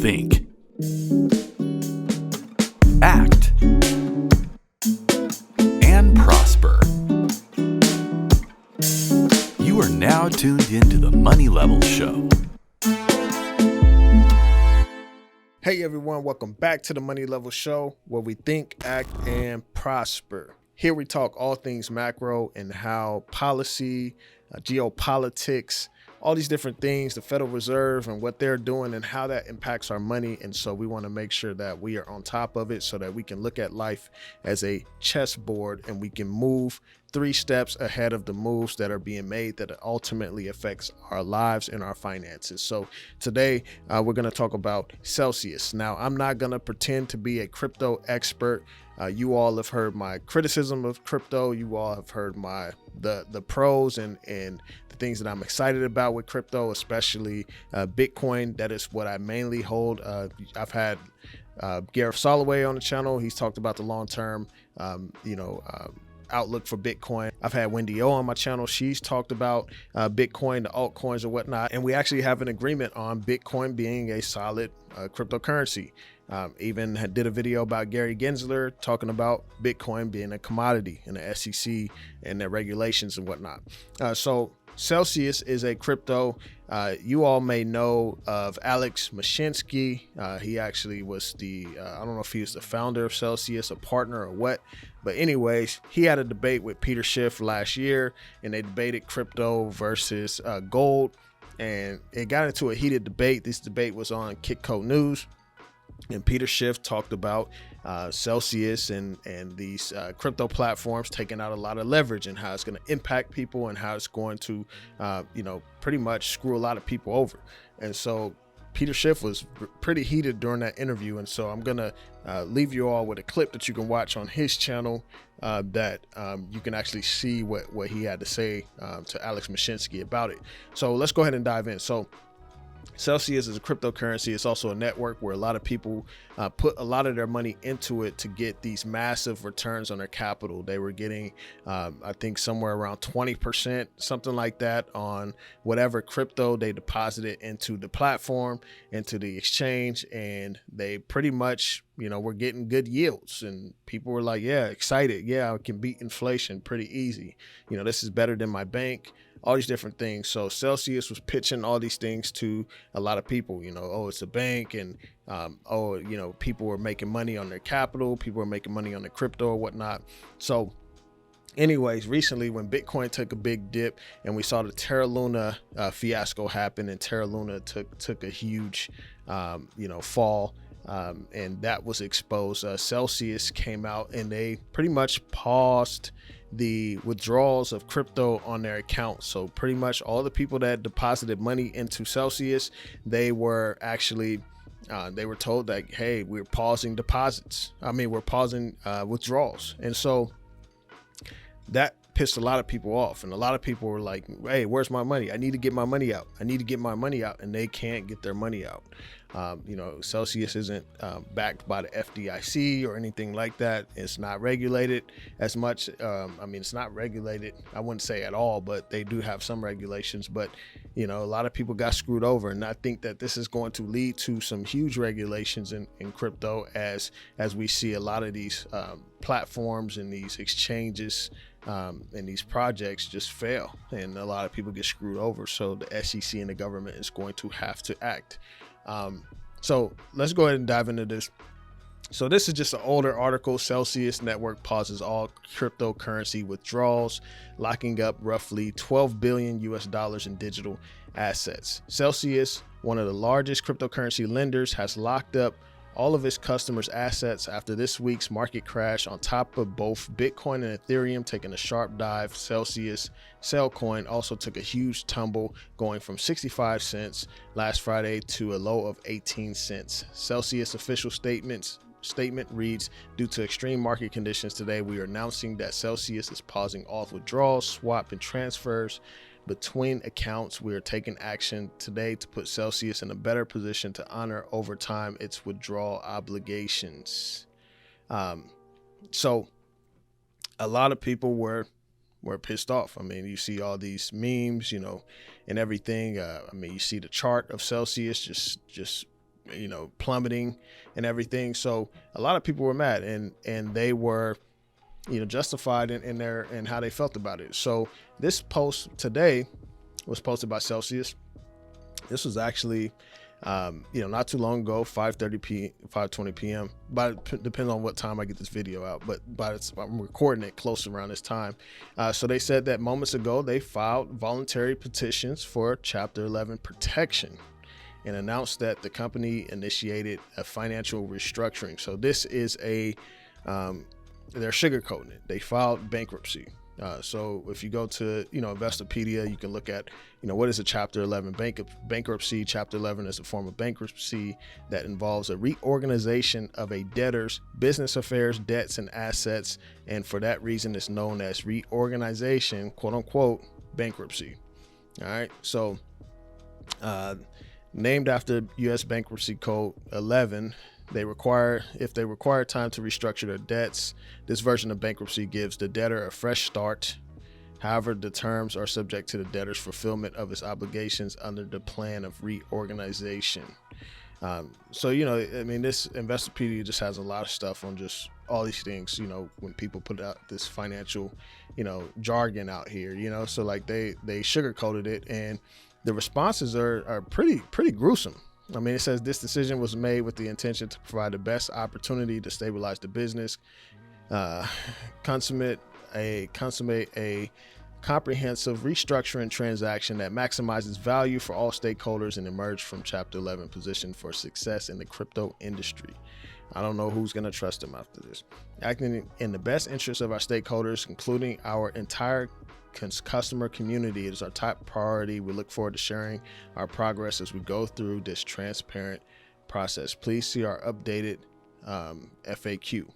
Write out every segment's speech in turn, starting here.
think, act, and prosper. You are now tuned into the Money Level Show. Hey everyone, welcome back to the Money Level Show, where we think, act, and prosper. Here we talk all things macro and how policy, geopolitics, all these different things, the Federal Reserve and what they're doing and how that impacts our money. And so we want to make sure that we are on top of it so that we can look at life as a chessboard and we can move 3 steps ahead of the moves that are being made that ultimately affects our lives and our finances. So today we're going to talk about Celsius. Now, I'm not going to pretend to be a crypto expert. You all have heard my criticism of crypto. You all have heard the pros and the things that I'm excited about with crypto, especially Bitcoin. That is what I mainly hold. I've had Gareth Soloway on the channel. He's talked about the long-term, outlook for Bitcoin. I've had Wendy O on my channel. She's talked about Bitcoin, the altcoins and whatnot. And we actually have an agreement on Bitcoin being a solid cryptocurrency. Even did a video about Gary Gensler talking about Bitcoin being a commodity and the SEC and their regulations and whatnot. So Celsius is a crypto. You all may know of Alex Mashinsky. He actually was I don't know if he was the founder of Celsius, a partner or what. But anyways, he had a debate with Peter Schiff last year, and they debated crypto versus gold. And it got into a heated debate. This debate was on Kitco News. And Peter Schiff talked about Celsius and these crypto platforms taking out a lot of leverage and how it's going to impact people and how it's going to, pretty much screw a lot of people over. And so Peter Schiff was pretty heated during that interview. And so I'm going to leave you all with a clip that you can watch on his channel that you can actually see what he had to say to Alex Mashinsky about it. So let's go ahead and dive in. So Celsius is a cryptocurrency. It's also a network where a lot of people put a lot of their money into it to get these massive returns on their capital. They were getting, I think, somewhere around 20%, something like that, on whatever crypto they deposited into the platform, into the exchange. And they pretty much, were getting good yields. And people were like, yeah, excited. Yeah, I can beat inflation pretty easy. This is better than my bank. All these different things. So Celsius was pitching all these things to a lot of people, it's a bank, and people were making money on their capital. People were making money on the crypto or whatnot. So anyways, recently when Bitcoin took a big dip and we saw the Terra Luna fiasco happen, and Terra Luna took a huge, fall, and that was exposed. Celsius came out and they pretty much paused the withdrawals of crypto on their accounts. So pretty much all the people that deposited money into Celsius, they were actually they were told that, hey, we're pausing deposits. We're pausing withdrawals. And so that pissed a lot of people off, and a lot of people were like, hey, where's my money? I need to get my money out. I need to get my money out. And they can't get their money out. Celsius isn't backed by the FDIC or anything like that. It's not regulated as much. It's not regulated, I wouldn't say at all, but they do have some regulations. But, a lot of people got screwed over. And I think that this is going to lead to some huge regulations in crypto as we see a lot of these platforms and these exchanges and these projects just fail. And a lot of people get screwed over. So the SEC and the government is going to have to act. So let's go ahead and dive into this. So this is just an older article. Celsius network pauses all cryptocurrency withdrawals, locking up roughly $12 billion in digital assets. Celsius, one of the largest cryptocurrency lenders, has locked up all of its customers' assets after this week's market crash, on top of both Bitcoin and Ethereum taking a sharp dive. Celsius Cellcoin also took a huge tumble, going from 65 cents last Friday to a low of 18 cents. Celsius official statement reads, due to extreme market conditions today, we are announcing that Celsius is pausing all withdrawals, swap, and transfers between accounts. We are taking action today to put Celsius in a better position to honor over time its withdrawal obligations. So a lot of people were pissed off. You see all these memes, and everything. You see the chart of Celsius just plummeting and everything. So a lot of people were mad, and they were, justified in how they felt about it. So this post today was posted by Celsius. This was actually, not too long ago, 5:20 p.m. But it depends on what time I get this video out. But I'm recording it close around this time. So they said that moments ago they filed voluntary petitions for Chapter 11 protection, and announced that the company initiated a financial restructuring. So this is they're sugarcoating it. They filed bankruptcy. So if you go to, Investopedia, you can look at, what is a Chapter 11 bankruptcy. Chapter 11 is a form of bankruptcy that involves a reorganization of a debtor's business affairs, debts, and assets. And for that reason, it's known as reorganization, quote unquote, bankruptcy. All right. So, named after U.S. Bankruptcy Code 11, if they require time to restructure their debts, this version of bankruptcy gives the debtor a fresh start. However, the terms are subject to the debtor's fulfillment of his obligations under the plan of reorganization. This Investopedia just has a lot of stuff on just all these things, when people put out this financial, jargon out here, so like they sugarcoated it, and the responses are pretty gruesome. I mean, it says this decision was made with the intention to provide the best opportunity to stabilize the business, consummate a comprehensive restructuring transaction that maximizes value for all stakeholders, and emerge from Chapter 11 positioned for success in the crypto industry. I don't know who's going to trust them after this. Acting in the best interest of our stakeholders, including our entire customer community, is our top priority. We look forward to sharing our progress as we go through this transparent process. Please see our updated FAQ.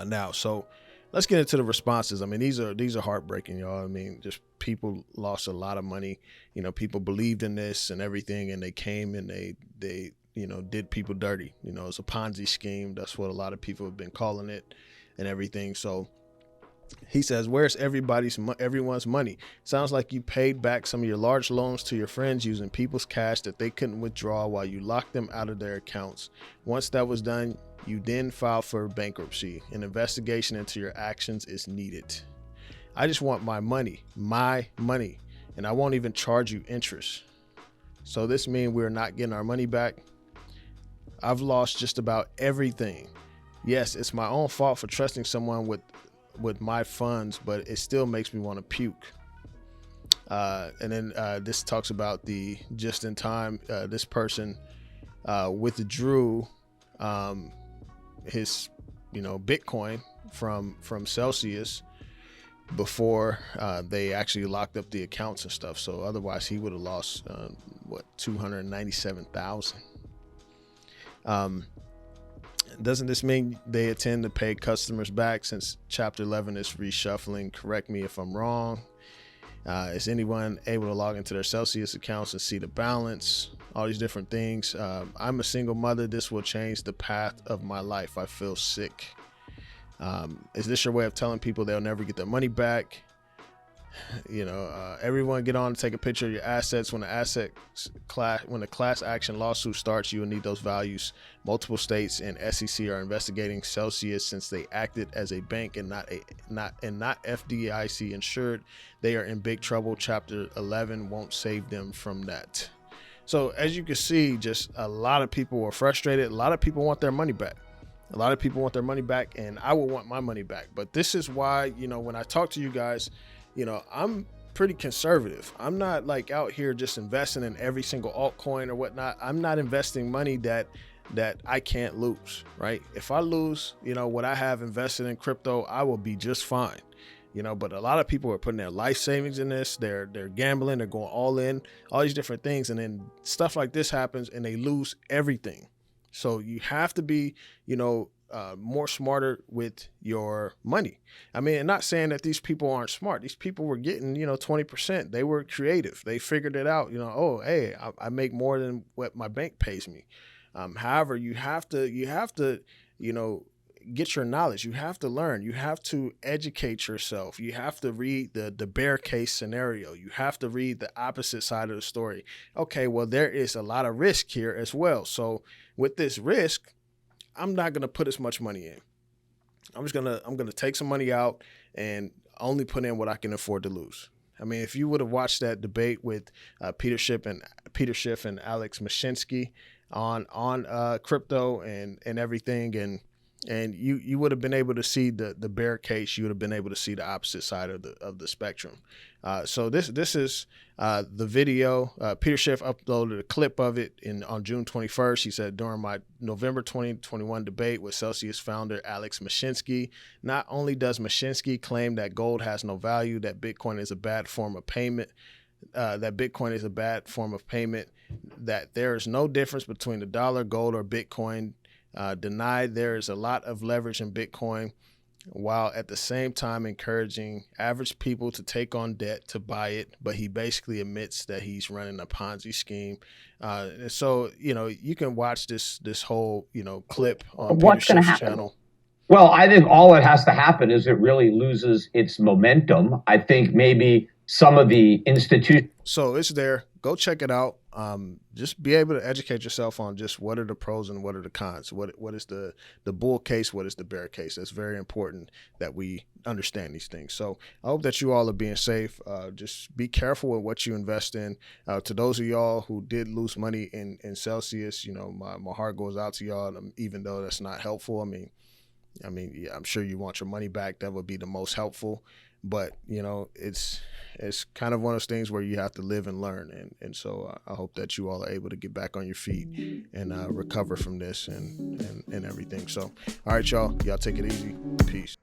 Now, so let's get into the responses. I mean, these are heartbreaking, y'all. I mean, just people lost a lot of money. People believed in this and everything, and they came and they did people dirty. It's a Ponzi scheme. That's what a lot of people have been calling it and everything. So he says, where's everyone's money? Sounds like you paid back some of your large loans to your friends using people's cash that they couldn't withdraw while you locked them out of their accounts. Once that was done, you then filed for bankruptcy. An investigation into your actions is needed. I just want my money, and I won't even charge you interest. So this means we're not getting our money back? I've lost just about everything. Yes, it's my own fault for trusting someone with my funds, but it still makes me want to puke. And then this talks about the just in time. This person withdrew his Bitcoin from Celsius before they actually locked up the accounts and stuff. So otherwise he would have lost $297,000. Doesn't this mean they intend to pay customers back since Chapter 11 is reshuffling? Correct me if I'm wrong. Is anyone able to log into their Celsius accounts and see the balance? All these different things. I'm a single mother. This will change the path of my life. I feel sick. Is this your way of telling people they'll never get their money back? Everyone get on and take a picture of your assets. When the class action lawsuit starts, you will need those values. Multiple states and SEC are investigating Celsius since they acted as a bank and not FDIC insured. They are in big trouble. Chapter 11 won't save them from that. So as you can see, just a lot of people were frustrated. A lot of people want their money back. And I will want my money back. But this is why, when I talk to you guys, I'm pretty conservative. I'm not like out here just investing in every single altcoin or whatnot. I'm not investing money that I can't lose, right? If I lose, what I have invested in crypto, I will be just fine. But a lot of people are putting their life savings in this. They're gambling, they're going all in, all these different things. And then stuff like this happens and they lose everything. So you have to be, more smarter with your money. I mean, not saying that these people aren't smart. These people were getting, 20%. They were creative. They figured it out. Hey, I make more than what my bank pays me. However, you have to, get your knowledge. You have to learn. You have to educate yourself. You have to read the bear case scenario. You have to read the opposite side of the story. Okay, well, there is a lot of risk here as well. So with this risk, I'm not going to put as much money in. I'm going to take some money out and only put in what I can afford to lose. I mean, if you would have watched that debate with Peter Schiff and Alex Mashinsky on crypto and everything, and you would have been able to see the bear case. You would have been able to see the opposite side of the spectrum. So this is the video. Peter Schiff uploaded a clip of it on June 21st. He said, during my November 2021 debate with Celsius founder Alex Mashinsky, not only does Mashinsky claim that gold has no value, that Bitcoin is a bad form of payment, that there is no difference between the dollar, gold, or Bitcoin. Denied there is a lot of leverage in Bitcoin, while at the same time encouraging average people to take on debt to buy it. But he basically admits that he's running a Ponzi scheme. And so, you can watch this whole, clip on Peter Schiff's channel. Well, I think all that has to happen is it really loses its momentum. I think maybe some of the institutions. So it's there. Go check it out. Just be able to educate yourself on just what are the pros and what are the cons. What is the bull case? What is the bear case? That's very important that we understand these things. So I hope that you all are being safe. Just be careful with what you invest in. To those of y'all who did lose money in Celsius, my heart goes out to y'all, even though that's not helpful. I mean, yeah, I'm sure you want your money back. That would be the most helpful. But, it's kind of one of those things where you have to live and learn. And so I hope that you all are able to get back on your feet and recover from this and everything. So, all right, y'all take it easy. Peace.